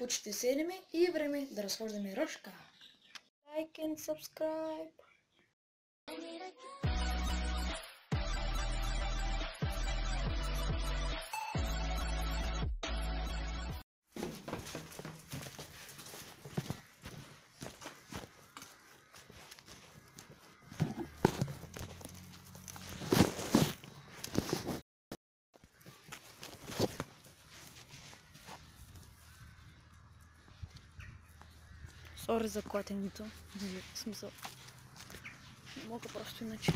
почти 7 и е време да разхождаме Рожка. Like and subscribe. Сори за клатенето. В смисъл. Не мога просто иначе.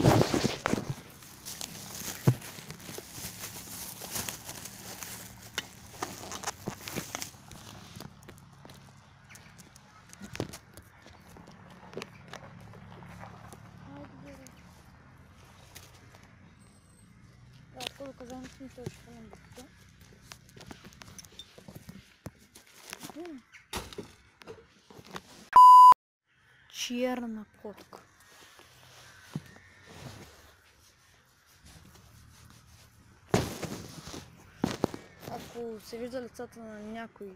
Такова казанието ми ще хвалям буквата. Черна котка. Ако се вижда лицата на някой,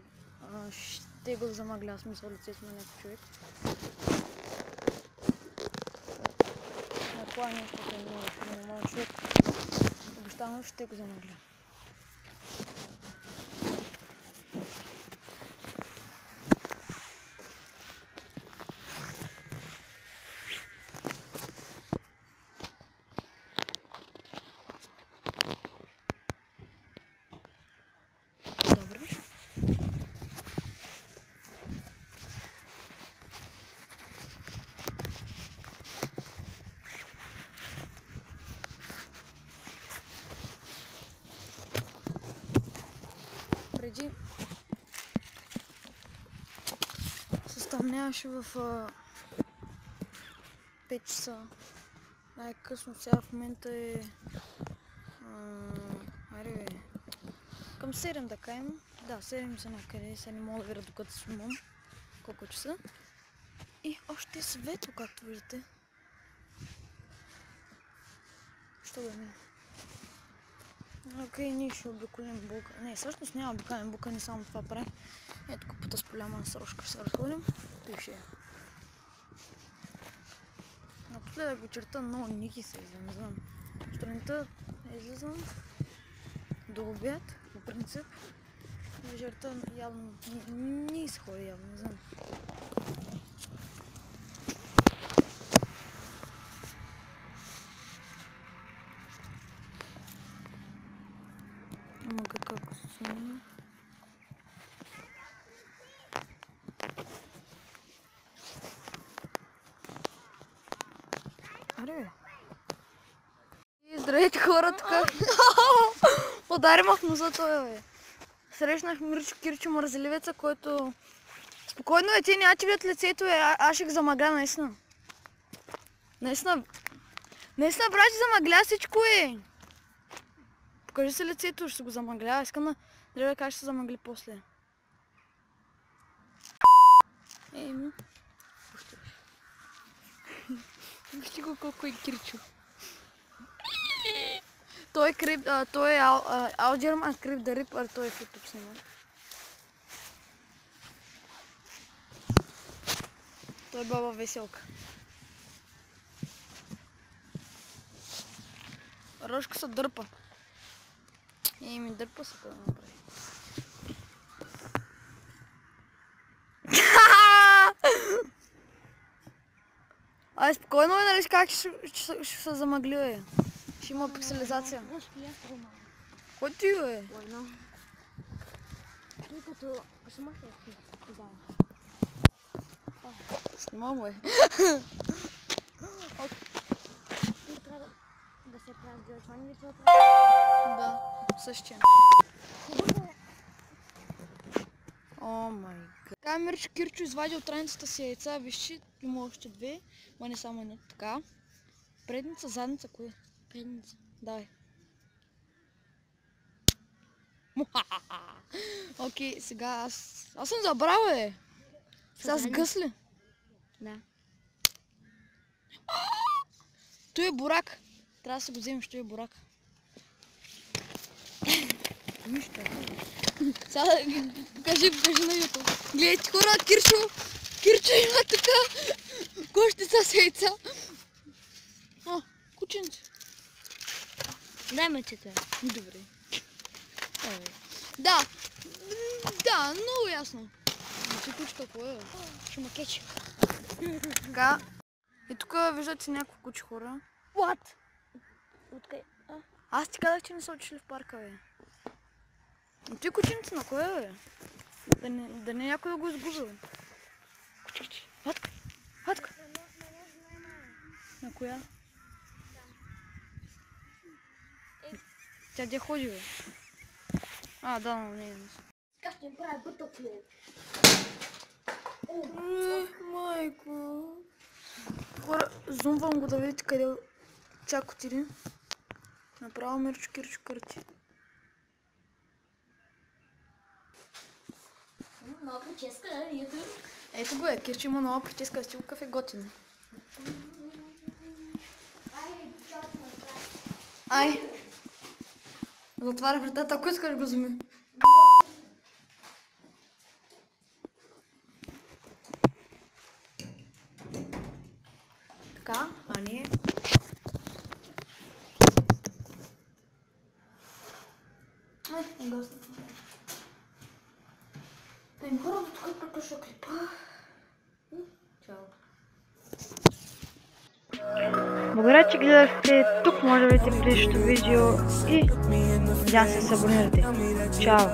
ще го замъгля, смисъл лицето на някой човек. На това нещо е нормален човек. Обещано ще го замъгля. Преди се стъмняваше в 5 часа. Най-късно сега в момента е към 7 да кажем. Да, 7 са някъде. Сега не мога да видя докато снимам колко часа. И още е светло, както виждате. Що да не? Окей, ние ще обиколим бука. Не, всъщност няма обикалим бука, не само това прави. Ето купата с поляма с Рожка ще се разходим. Пише. Напоследък вечерта много ники се излизам, не знам. Сутринта излизам до обяд, по принцип. Вечерта явно не се ходи явно, не знам. Ама как се снимам? Аре! И здравейте хора, тук! Удари ма в носа той, бе! Срещнах Мирчо Кирчо Мързеливеца, който... Спокойно е, ти няма ти видят лицето, аз ще го замъгля, наистина. Наистина, брат, замъгля всичко, Покажи се лицето, ще се го замъгля. Искам да гледа как ще се замъгли после. Еми. Вижте го колко е Кирчо. Той е Крип, той е Аудиърман Крип да Рип, той е в YouTube снима. Той е баба Веселка. Рожка се дърпа. Еми, дърпа се да направи. Ай, спокойно е, нали как ще се замъгли, Ще има пикселизация. Кой ти, Той като снимах Снимам, трябва да се прави делачване или това Да, същия. О май гад. Така Мирчо Кирчо извади от раницата си яйца, вижте, има още две, ма не само едно. Така. Предница, задница, кое? Предница. Давай. Окей, сега аз съм забрал, Сега с гъс ли? Да. Той е бурак. Трябва да се го вземеш, той е бурак. Нищо. Сега покажи на YouTube. Гледайте хора, Кирчо има така кошница с яйца. О, кученце. Дай мъчета. Добре. Да, много ясно. Значи куче какво е? Шумакече. Така. И тук виждате няколко куче хора. What? Откъде? Аз ти казах, че не са отишли в парка, бе. Но ти кученце на кое, бе? Да не някой да го изгубил. Кученце. Хатка. На коя? Тя где ходи, бе? Да, но не е. Сега ще им правя бутокле. Ех, майко. Хора, зумвам го да видите къде чак отиде. Направо Мирчо Кирчо кърти. Нова прическа, да, ето. Ето го е, Кирчо има нова прическа, стил кафе готин. Ай! Затваря вратата, ако искаш го вземи. Така, ние... Гасна. Хора, до тук приключва клипа. Чао. Благодаря, че гледахте. Тук може да видите предишното видео и надявам се да се абонирате. Чао!